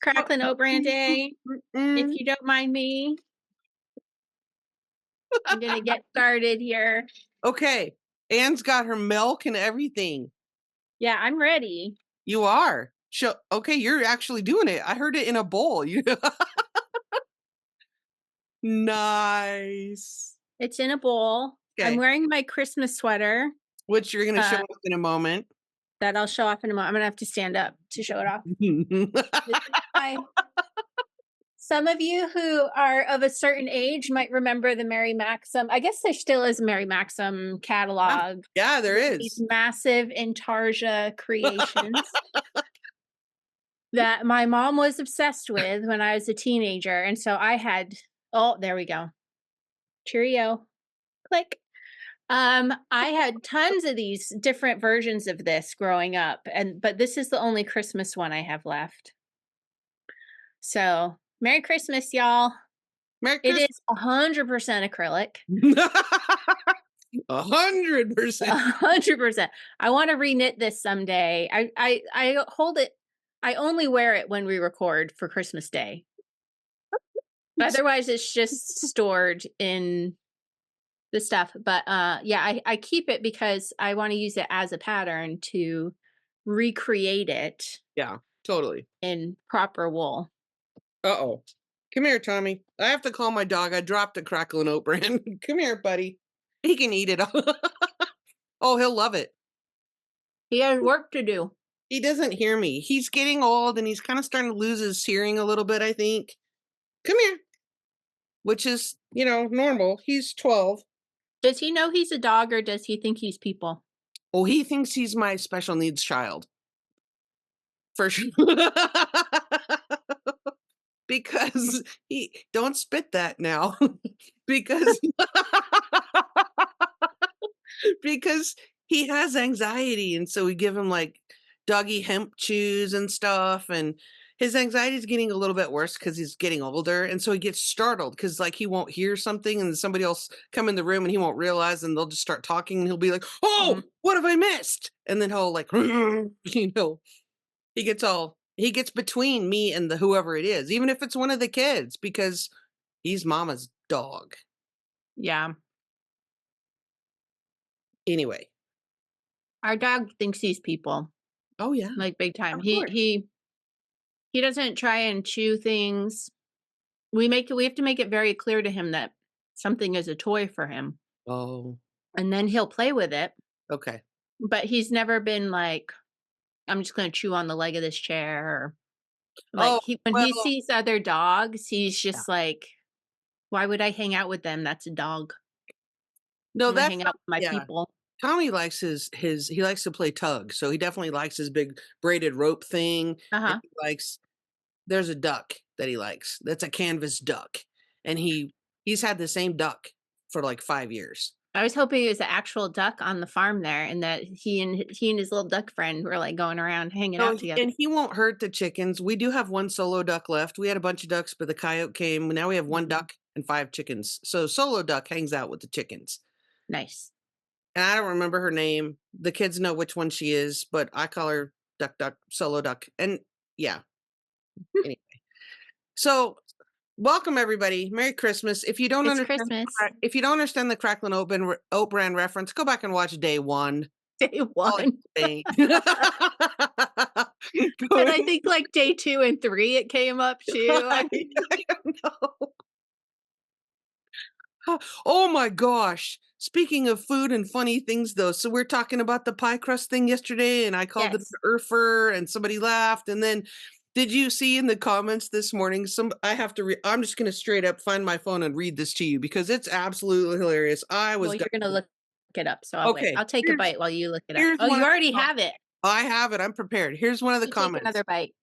Cracklin Oat Bran Day. If you don't mind me, I'm gonna get started here. Okay. Anne's got her milk and everything. Yeah, I'm ready. You are. Okay, you're actually doing it. I heard it in a bowl. Nice. It's in a bowl. I'm Okay. wearing my Christmas sweater Which you're going to show us in a moment. that I'll show off in a moment. I'm gonna have to stand up to show it off. Some of you who are of a certain age might remember the Mary Maxim. I guess there still is a Mary Maxim catalog. Yeah, there is. These massive Intarsia creations that my mom was obsessed with when I was a teenager. And so I had, oh, there we go. Cheerio. Click. I had tons of these different versions of this growing up, but this is the only Christmas one I have left. So Merry Christmas, y'all. Merry Christmas. It is 100% acrylic. 100%. 100%. I want to reknit this someday. I hold it. I only wear it when we record for Christmas Day. Otherwise, it's just stored in the stuff. But yeah, I keep it because I want to use it as a pattern to recreate it. Yeah, totally. In proper wool. Uh-oh. Come here, Tommy. I have to call my dog. I dropped a Cracklin Oat Bran. Come here, buddy. He can eat it. Oh, he'll love it. He has work to do. He doesn't hear me. He's getting old and he's kind of starting to lose his hearing a little bit, I think. Come here. Which is, normal. He's 12. Does he know he's a dog or does he think he's people? Oh, he thinks he's my special needs child. For sure. Because don't spit that now. because he has anxiety, and so we give him like doggy hemp chews and stuff, and his anxiety is getting a little bit worse because he's getting older, and so he gets startled because like he won't hear something and somebody else come in the room and he won't realize, and they'll just start talking and he'll be like, oh, what have I missed? And then he'll like he gets between me and the whoever it is, even if it's one of the kids, because he's mama's dog. Yeah. Anyway. Our dog thinks he's people. Oh yeah. Like big time. He doesn't try and chew things. We have to make it very clear to him that something is a toy for him. Oh. And then he'll play with it. Okay. But he's never been like, I'm just going to chew on the leg of this chair. Or like when he sees other dogs, he's just like, why would I hang out with them? That's a dog. No, that's hang out with my people. Tommy likes he likes to play tug. So he definitely likes his big braided rope thing. There's a duck that he likes. That's a canvas duck. And he's had the same duck for like 5 years. I was hoping it was an actual duck on the farm there, and that he and his little duck friend were like going around hanging out together. And he won't hurt the chickens. We do have one solo duck left. We had a bunch of ducks, but the coyote came. Now we have one duck and 5 chickens. So solo duck hangs out with the chickens. Nice. And I don't remember her name. The kids know which one she is, but I call her Duck, Solo Duck. And yeah. Anyway. So welcome everybody. Merry Christmas. If you don't understand the Cracklin Oat Bran reference, go back and watch day 1. Day 1. And I think like day 2 and 3 it came up too. I don't know. Oh my gosh. Speaking of food and funny things though, so we're talking about the pie crust thing yesterday and I called it an Urfer and somebody laughed. And then did you see in the comments this morning, I'm just going to straight up find my phone and read this to you because it's absolutely hilarious. You're going to look it up. So I'll take a bite while you look it up. Oh, you already have it. I have it. I'm prepared. Here's one of the comments. Take another bite.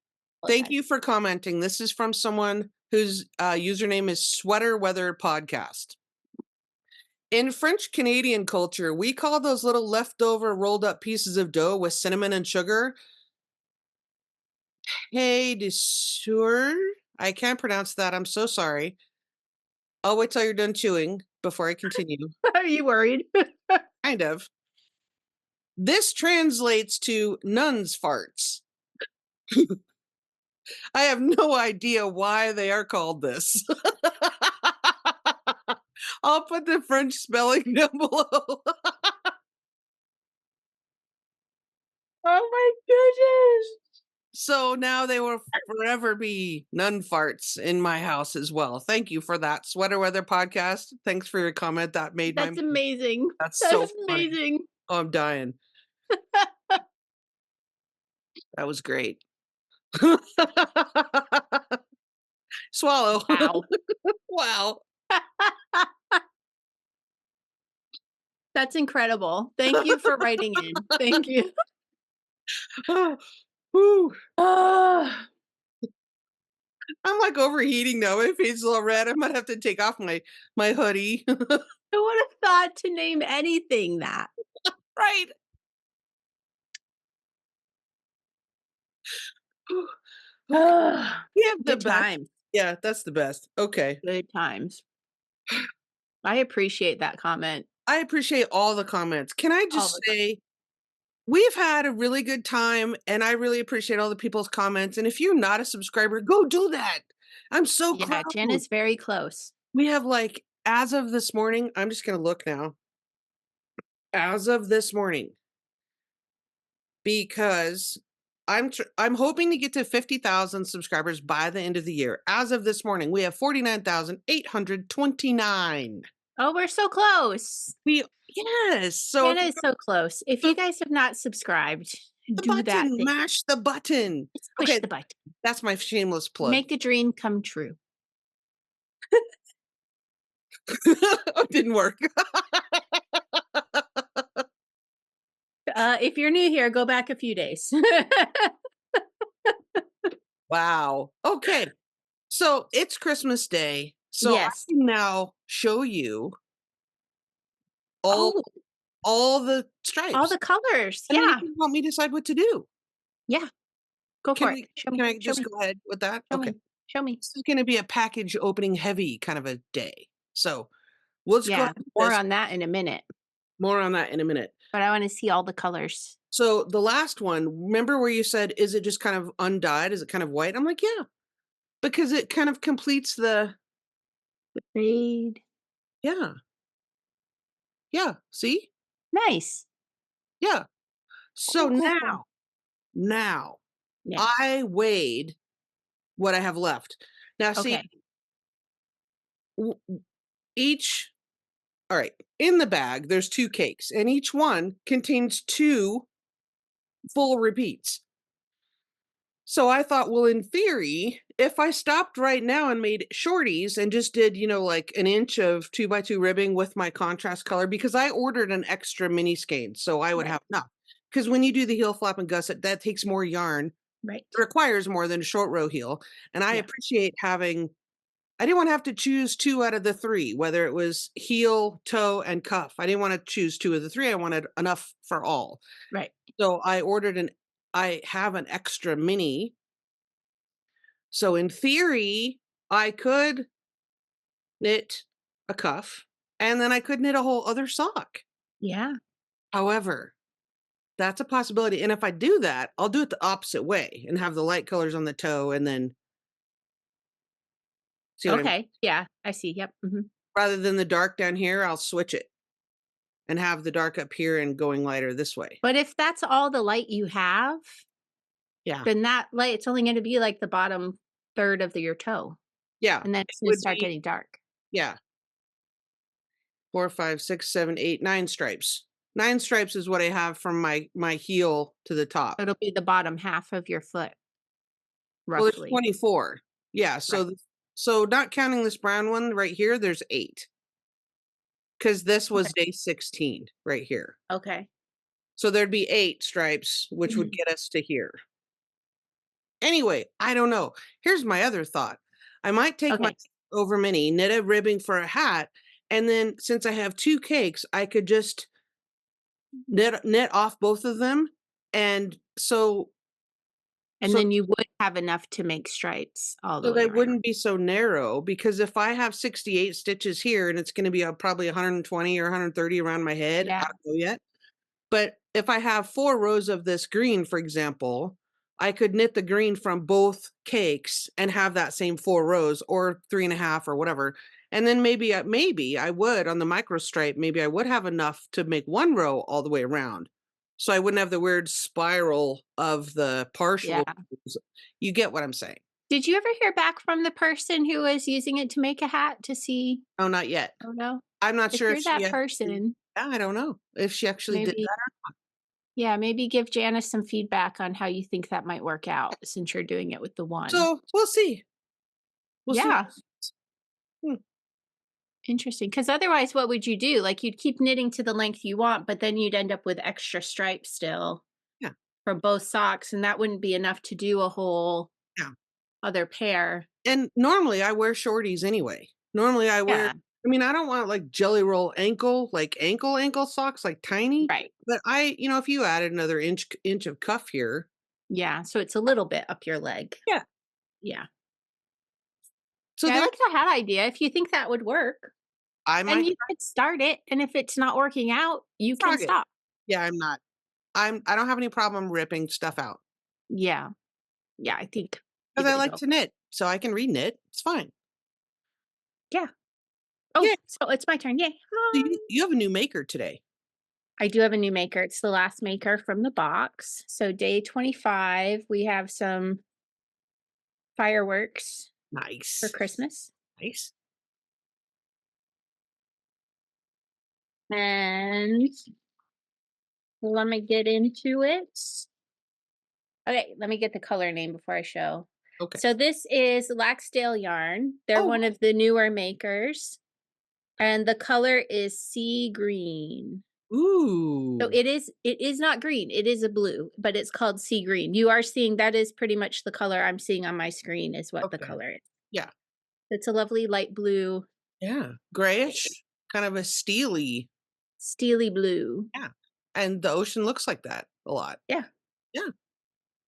Thank you for commenting. This is from someone whose username is Sweater Weather Podcast. In French Canadian culture, we call those little leftover rolled up pieces of dough with cinnamon and sugar Hey de soeur. I can't pronounce that. I'm so sorry. I'll wait till you're done chewing before I continue. Are you worried? Kind of. This translates to nun's farts. I have no idea why they are called this. I'll put the French spelling down below. Oh my goodness. So now they will forever be nun farts in my house as well. Thank you for that, Sweater Weather Podcast. Thanks for your comment. That made my That's amazing. That's so That's funny. amazing. Oh, I'm dying. That was great. Swallow. Wow. Wow. That's incredible. Thank you for writing in. Thank you. Whew. Oh, I'm like overheating now. My face is all red. I might have to take off my hoodie. I would have thought to name anything that. Right. Oh, We have the good best. times. Yeah, that's the best. Okay. Good times. I appreciate that comment. I appreciate all the comments. Can I All just the say we've had a really good time and I really appreciate all the people's comments. And if you're not a subscriber, go do that. I'm so Yeah, close. Jana's very close. We have like as of this morning, I'm just going to look now. As of this morning, because I'm hoping to get to 50,000 subscribers by the end of the year. As of this morning, we have 49,829. Oh, we're so close. Yes. So Jana is so close. If you guys have not subscribed, the do that button, thing. mash the button. Just push Okay, the button. that's my shameless plug. Make a dream come true. Oh, didn't work. If you're new here, go back a few days. Wow. Okay. So it's Christmas Day. So Yes. I can now show you all Oh, all the stripes. all the colors. And then you Yeah. can help me decide what to do. Yeah. Go Can for we it. Show can me. I Show just me. go ahead with that? Show Okay. me. Show me. This is gonna be a package opening heavy kind of a day. So we'll just go Yeah. ahead with More this. on that in a minute. More on that in a minute. But I want to see all the colors. So the last one, remember where you said, is it just kind of undyed? Is it kind of white? I'm like, yeah, because it kind of completes the, Fade. yeah, yeah. See? Nice. Yeah. So Cool, cool, cool. now Yeah. I weighed what I have left. Now, see, Okay. w- each, all right, in the bag, there's 2 cakes, and each one contains 2 full repeats. So I thought, well, in theory, if I stopped right now and made shorties and just did, like an inch of 2x2 ribbing with my contrast color, because I ordered an extra mini skein, so I would Right. have enough. Because when you do the heel flap and gusset, that takes more yarn. Right. It requires more than a short row heel. And I Yeah. appreciate I didn't want to have to choose 2 out of the 3, whether it was heel, toe, and cuff. I didn't want to choose 2 of the 3. I wanted enough for all. Right. So I have an extra mini. So in theory, I could knit a cuff and then I could knit a whole other sock. Yeah. However, that's a possibility. And if I do that, I'll do it the opposite way and have the light colors on the toe and then see what I mean? Okay. Yeah. I see. Yep. Rather than the dark down here, I'll switch it and have the dark up here and going lighter this way. But if that's all the light you have, Yeah. then that light, it's only going to be like the bottom third of your toe. Yeah. And then It it's going to would start be, getting dark. yeah. 4, 5, 6, 7, 8, 9 stripes. 9 stripes is what I have from my heel to the top. It'll be the bottom half of your foot, Well, there's roughly. 24. Yeah, so Right. so not counting this brown one right here, there's 8. Because this was day 16 right here. Okay. So there'd be 8 stripes, which would get us to here. Anyway, I don't know. Here's my other thought. I might take my Okay. over mini, knit a ribbing for a hat, and then since I have 2 cakes, I could just knit off both of them. And so And then you would have enough to make stripes all the way they around. wouldn't be so narrow, because if I have 68 stitches here and it's going to be probably 120 or 130 around my head, I Yeah. don't know yet. But if I have 4 rows of this green, for example, I could knit the green from both cakes and have that same 4 rows or 3.5 or whatever. And then maybe I would on the micro stripe, maybe I would have enough to make 1 row all the way around. So I wouldn't have the weird spiral of the partial. Yeah. You get what I'm saying? Did you ever hear back from the person who was using it to make a hat to see? No, not yet. Oh, no? I'm not If sure if you're she that actually, person, yeah, I don't know if she actually did maybe that. yeah, maybe give Janice some feedback on how you think that might work out since you're doing it with the one. So we'll see. We'll see. Yeah, Hmm, interesting. Because otherwise, what would you do? Like, you'd keep knitting to the length you want, but then you'd end up with extra stripes still yeah, from both socks, and that wouldn't be enough to do a whole yeah. other pair. And normally I wear shorties anyway. Normally Yeah, I mean, I don't want like jelly roll ankle, like ankle socks, like tiny. right. But if you added another inch of cuff here, Yeah, so it's a little bit up your leg. yeah. Yeah. So Yeah, I there, like the hat idea if you think that would work. I And might you could start it, and if it's not working out, you can frog it. stop. Yeah, I'm not. I don't have any problem ripping stuff out Yeah. Yeah, I think give because it I a like go. to knit, so I can re-knit. It's fine. Yeah. Yeah. Oh, so it's my turn. Yay. So you have a new maker today. I do have a new maker. It's the last maker from the box. So day 25, we have some fireworks for Nice. Christmas. Nice. And let me get into it. Okay, let me get the color name before I show. Okay. So this is Laxdale Yarn. They're Oh, one of the newer makers. And the color is sea green. So ooh. it is not green. It is a blue, but it's called sea green. You are seeing that is pretty much the color I'm seeing on my screen is what the Okay. color is. Yeah. It's a lovely light blue, Yeah. Grayish, kind of a steely. steely blue. Yeah. And the ocean looks like that a lot. Yeah. Yeah.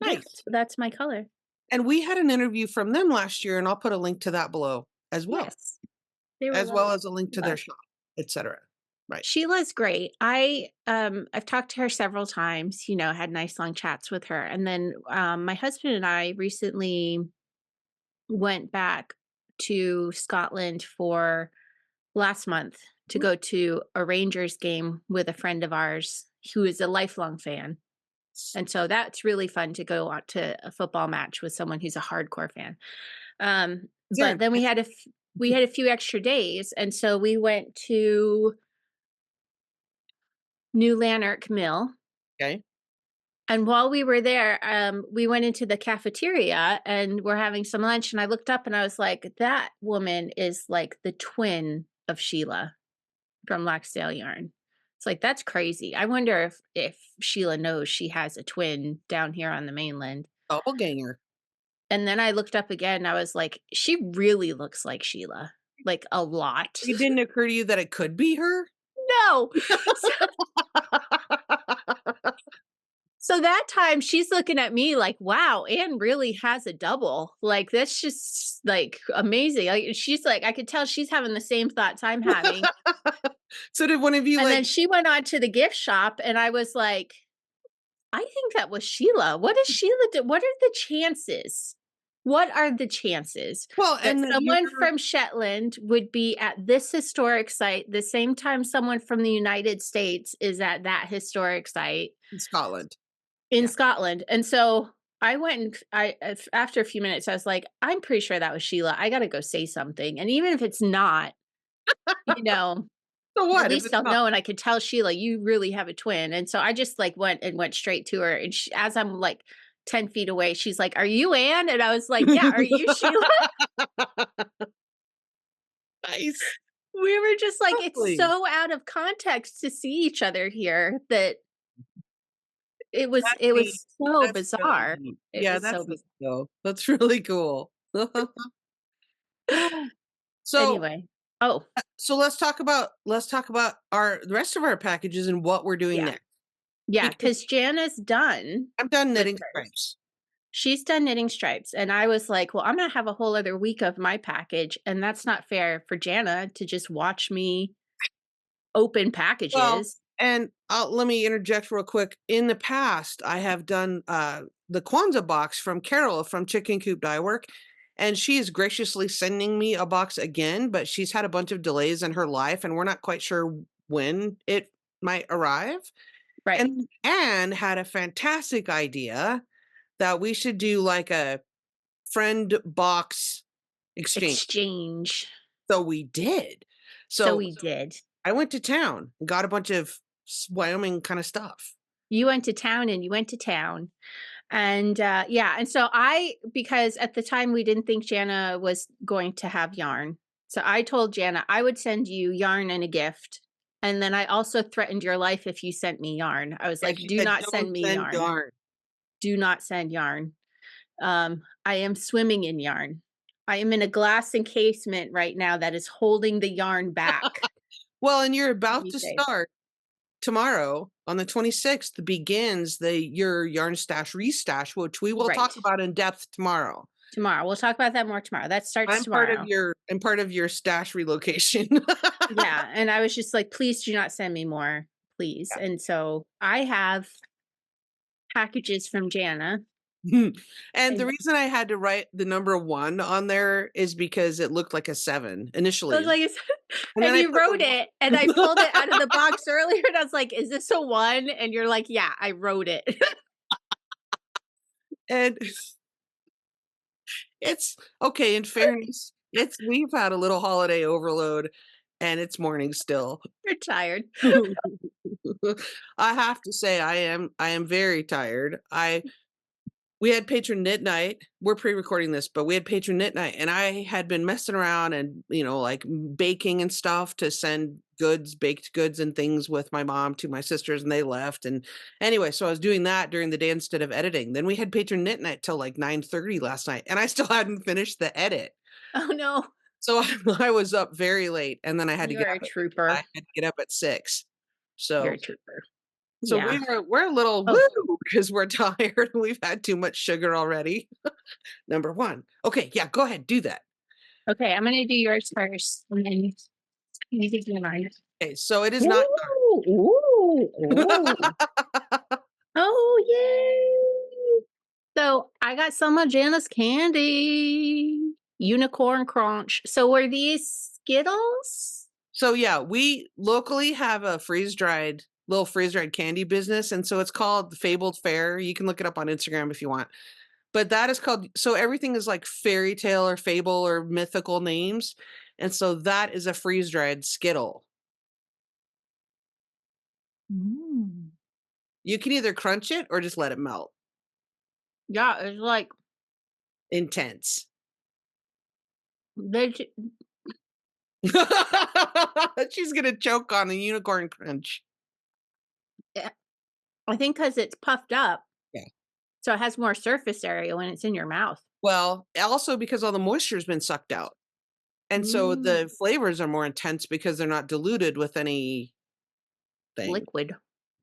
Yeah. Nice. That's my color. And we had an interview from them last year, and I'll put a link to that below Yes. They were as well lovely. as a link to their shop, etc. Right. Sheila's great. I've talked to her several times, had nice long chats with her. And then my husband and I recently went back to Scotland for last month to go to a Rangers game with a friend of ours who is a lifelong fan. And so that's really fun to go out to a football match with someone who's a hardcore fan. Is there But then we had a few extra days, and so we went to New Lanark Mill. okay. And while we were there, we went into the cafeteria and we're having some lunch. And I looked up and I was like, that woman is like the twin of Sheila from Laxdale Yarn. It's like, that's crazy. I wonder if Sheila knows she has a twin down here on the mainland. Doppelganger. And then I looked up again and I was like, she really looks like Sheila, like a lot. It didn't occur to you that it could be her? No. So that time she's looking at me like, wow, Anne really has a double. Like, that's just like amazing. Like, she's like, I could tell she's having the same thoughts I'm having. So did one of you And then like she went on to the gift shop and I was like, I think that was Sheila. What is Sheila do? What are the chances? What are the chances well, that and that someone you're from Shetland would be at this historic site the same time someone from the United States is at that historic site in Scotland? in Yeah. Scotland? And so I went and after a few minutes, I was like, I'm pretty sure that was Sheila. I got to go say something. And even if it's not, you know, So at what if least it's I'll not? know. And I could tell Sheila, you really have a twin. And so I just like went straight to her. And as I'm like 10 feet away, she's like, are you Anne? And I was like, yeah, are you Sheila? Nice. We were just like, it's Lovely. so out of context to see each other here that it was That's it neat. was so That's really bizarre. neat. It Yeah, was that's so neat bizarre. though. That's really cool. So Anyway. Oh, so let's talk about our the rest of our packages and what we're doing yeah. next. Yeah, Because because Jana's done I'm done with knitting hers. stripes. She's done knitting stripes. And I was like, well, I'm gonna have a whole other week of my package. And that's not fair for Jana to just watch me open Well, packages. And let me interject real quick. In the past, I have done the Kwanzaa box from Carol from Chicken Coop Dye Work, and she is graciously sending me a box again, but she's had a bunch of delays in her life, and we're not quite sure when it might arrive. Right. And Anne had a fantastic idea that we should do like a friend box exchange. Exchange. So we did. So So we did. I went to town and got a bunch of Wyoming kind of stuff. You went to town and you went to town. And yeah, and so because at the time we didn't think Jana was going to have yarn. So I told Jana I would send you yarn and a gift. And then I also threatened your life if you sent me yarn. I was And like, she do said, not "Don't send me send yarn. yarn." Do not send yarn. I am swimming in yarn. I am in a glass encasement right now that is holding the yarn back Well, and you're about these to days. start tomorrow on the 26th begins your yarn stash restash, which we will talk Right. about in depth tomorrow. Tomorrow. We'll talk about that more tomorrow. That starts tomorrow. I'm part of your stash relocation. Yeah, and I was just like, "Please do not send me more, please." Yeah. And so I have packages from Jana. And the And reason I had to write the number 1 on there is because it looked like a 7 I was initially. like, And then and I you put wrote the it, and I pulled it out of the box earlier, and I was like, "Is this a 1?" And you're like, "Yeah, I wrote it." and it's okay, in fairness, we've had a little holiday overload and it's morning still. You're tired. I have to say I am very tired. We had patron knit night. We're pre-recording this, but we had patron knit night and I had been messing around and, like baking and stuff to send baked goods and things with my mom to my sisters and they left. And anyway, so I was doing that during the day instead of editing. Then we had patron knit night till like 9:30 last night and I still hadn't finished the edit. Oh, no. So I was up very late and then I had to get You're up a trooper. 6. You're So a trooper. so Yeah. we're a little Oh, woo because we're tired. We've had too much sugar already. Number 1. Okay, yeah, go ahead, do that. okay, I'm gonna do yours first, and then you can do mine. Okay, so it is not Ooh, ooh, ooh. Oh, yay! So I got some of Jana's candy. Unicorn Crunch. So were these Skittles? So yeah, we locally have a little freeze-dried candy business, and so it's called Fabled Fair. You can look it up on Instagram if you want. But that is called so everything is like fairy tale or fable or mythical names. And so that is a freeze-dried Skittle. Mm. You can either crunch it or just let it melt. Yeah, it's like Intense. they. She's gonna choke on the unicorn crunch. I think because it's puffed up, Yeah. so it has more surface area when it's in your mouth. Well, also because all the moisture's been sucked out. And so Mm, the flavors are more intense because they're not diluted with anything. liquid.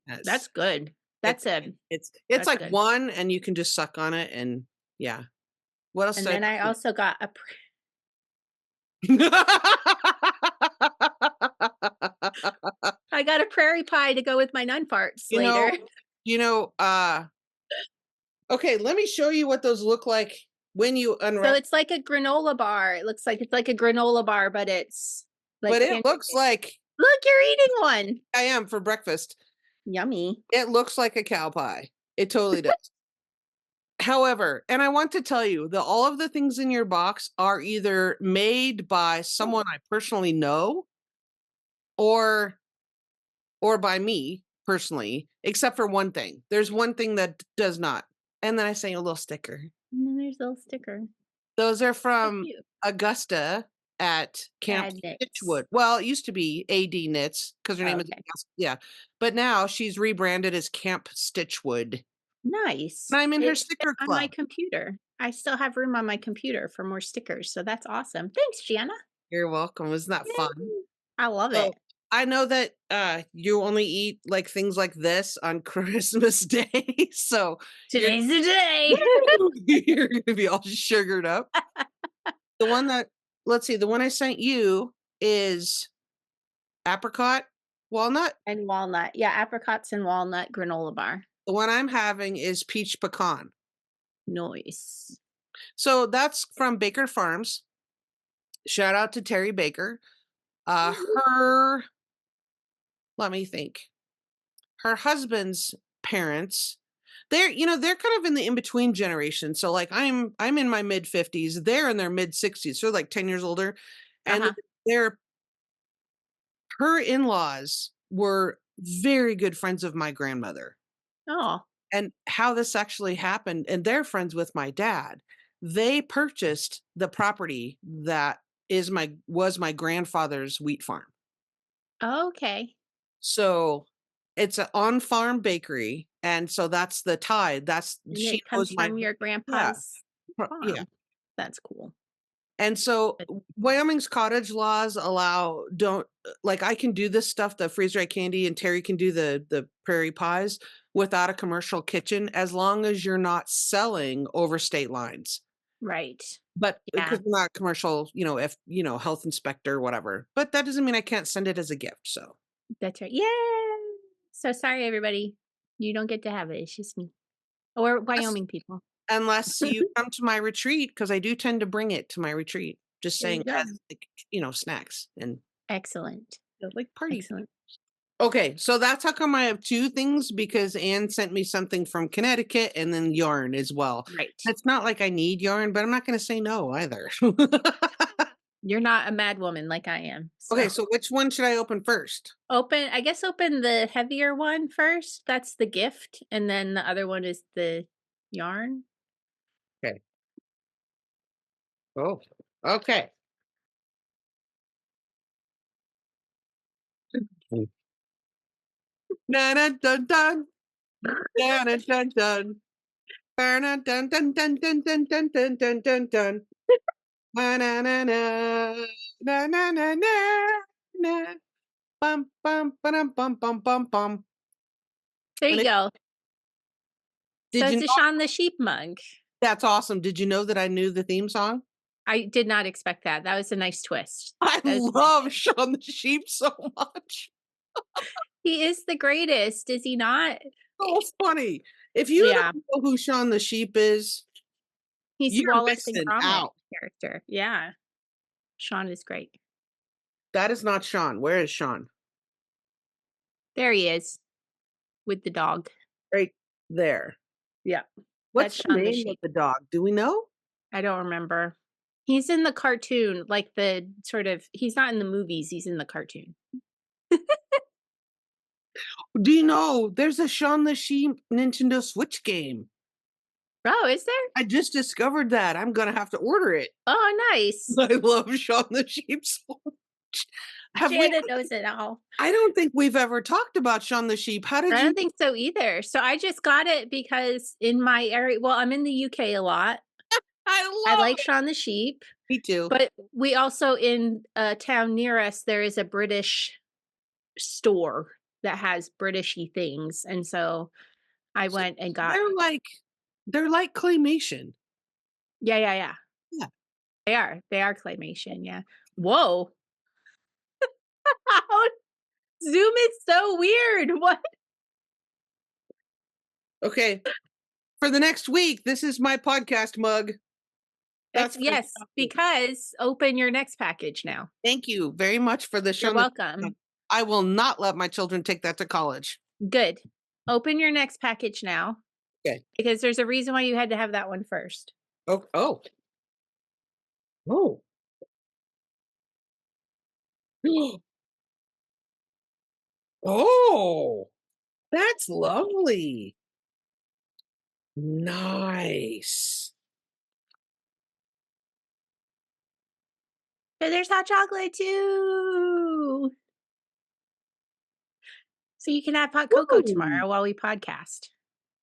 That's Yes. good. It's it's That's like good. 1 and you can just suck on it and yeah. What else And did then I I also got a. I got a prairie pie to go with my nun farts You later. know you know, okay, let me show you what those look like when you So unwrap. it's like a granola bar. It looks like it's like a granola bar, but it's like But it looks pancake. like Look, you're eating one. I am for breakfast. Yummy. It looks like a cow pie. It totally does. However, and I want to tell you that all of the things in your box are either made by someone I personally know or by me personally, except for one thing. There's one thing that does not. And then I say a little sticker. And then there's a little sticker. Those are So from cute. Augusta at Camp Bad knits. Stitchwood. Well, it used to be AD Knits because her Oh, name is okay. yeah. But now she's rebranded as Camp Stitchwood. Nice. And I'm in her It fit sticker on my club. computer. I still have room on my computer for more stickers, so that's awesome. Thanks, Jana. You're welcome. Isn't that fun? Yay. I love So it. I know that you only eat like things like this on Christmas Day. So Today's the day. you're gonna be all sugared up. The one that let's see, the one I sent you is apricot Walnut? and walnut. Yeah, apricots and walnut granola bar. The one I'm having is peach pecan. Nice. So that's from Baker Farms. Shout out to Terry Baker. Her, let me think. Her husband's parents, they're kind of in the in-between generation. So like I'm in my mid 50s, they're in their mid 60s. So like 10 years older. And Uh-huh. their her in-laws were very good friends of my grandmother. Oh, And how this actually happened, and they're friends with my dad. They purchased the property that was my grandfather's wheat farm. okay. So it's an on-farm bakery, and so that's the tie. And She it knows comes my from your yeah, grandpa's yeah. farm. That's cool. And so But Wyoming's cottage laws allow don't like I can do this stuff, the freeze dried candy, and Terry can do the prairie pies without a commercial kitchen as long as you're not selling over state lines. right. But Yeah, because we're not commercial, if health inspector, whatever. But that doesn't mean I can't send it as a gift. So that's right. Yeah. So sorry, everybody. You don't get to have it. It's just me. Or unless, Wyoming people. unless you come to my retreat, because I do tend to bring it to my retreat. Just There saying you go. as like, snacks and Excellent. like party. Excellent. Okay, so that's how come I have two things because Anne sent me something from Connecticut and then yarn as well. Right. It's not like I need yarn, but I'm not going to say no either. You're not a mad woman like I am. Okay, So so which one should I open first? open the heavier one first. That's the gift. And then the other one is the yarn. Okay. Oh, okay. Dun dun dun dun dun dun dun dun. Dun dun dun dun dun dun dun dun dun dun dun dun. Na na na na na na na na na. Bum bum bum bum bum bum bum. There And you go. So did you it's know a Shaun the Sheep mug. that's awesome? Did you know that I knew the theme song? I did not expect that. That was a nice twist. I That was a nice love twist. Shaun the Sheep so much. He is the greatest, is he not? So funny. If you Yeah. don't know who Shaun the Sheep is, He's you're Wallace and missing Gromit out. character. Yeah. Shaun is great. That is not Shaun. Where is Shaun? There he is with the dog. Right there. Yeah. That's What's the Shaun the name of Sheep. the dog? Do we know? I don't remember. He's in the cartoon, like the sort of he's not in the movies, he's in the cartoon. Do you know there's a Shaun the Sheep Nintendo Switch game? Oh, is there? I just discovered that. I'm gonna have to order it. Oh, nice. I love Shaun the Sheep so much. Have we Jana knows it all. I don't think we've ever talked about Shaun the Sheep. How did I you don't think so either. So I just got it because in my area well, I'm in the UK a lot. I I love like it. Shaun the Sheep, Me too. but we also in a town near us, there is a British store that has Britishy things, and so I So went and got they're like claymation. yeah, yeah, yeah. Yeah. They are. They are claymation, yeah. Whoa. How Zoom is so weird. What? Okay. For the next week, this is my podcast mug. That's Yes, fantastic. because open your next package now. Thank you very much for the You're Shaun the Sheep mug. welcome. I will not let my children take that to college. Good. Open your next package now Okay. because there's a reason why you had to have that one first. Oh, oh. Oh. Oh, that's lovely. Nice. So there's hot chocolate too. So you can have hot cocoa Ooh. tomorrow while we podcast.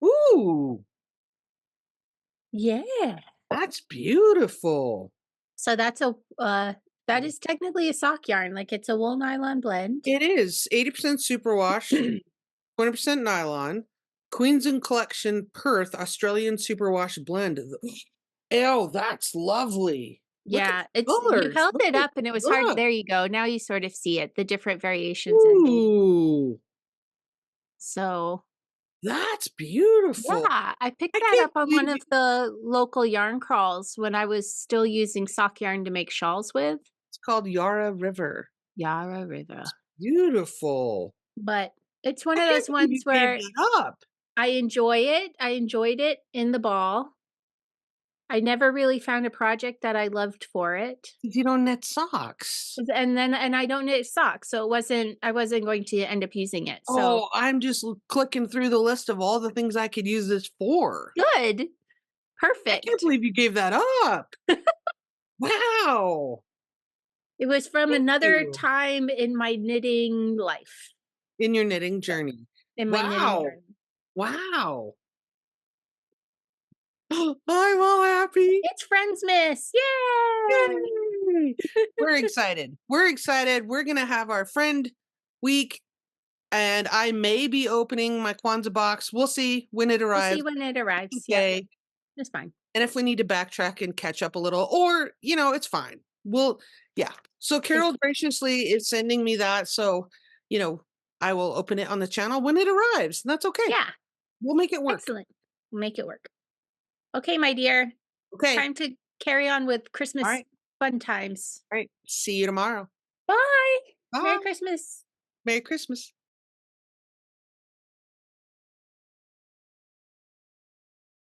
Ooh, Yeah. that's beautiful. So that's a that is technically a sock yarn, like it's a wool nylon blend. It is 80% superwash, 20% nylon, Queens and Collection Perth Australian superwash blend. Ew, that's lovely. Look at Yeah, the it's you colors. held Look it at up and it was hard look. there you go, now you sort of see it, the different variations in them. Ooh, So, that's beautiful. yeah, I picked I that can't up on one believe you of the local yarn crawls when I was still using sock yarn to make shawls with. it's called Yarra River. Yarra River. Beautiful. But it's one I of can't those believe you ones gave where that up. I enjoy it. I enjoyed it in the ball. I never really found a project that I loved for it. You don't knit socks. And I don't knit socks, so I wasn't going to end up using it. So Oh, I'm just clicking through the list of all the things I could use this for. good. I can't Perfect. believe you gave that up. Wow. It was from Thank another you. time in my knitting life, In your knitting journey. in my knitting Wow. journey. Wow. I'm all happy. It's FriendMas. Yay! Yay. We're excited. We're excited. We're gonna have our friend week, and I may be opening my Kwanzaa box. We'll see when it We'll see arrives. when it arrives. Yep, Okay. it's fine. And if we need to backtrack and catch up a little, or it's fine. Yeah. So It's Carol graciously is sending me that. So, you know, I will open it on the channel when it arrives. And that's okay. yeah, We'll make it work. excellent. We'll make it work. Okay, my dear. Okay. Time to carry on with All Christmas right. fun times. All right. See you tomorrow. Bye. Merry Bye. Christmas. Merry Christmas.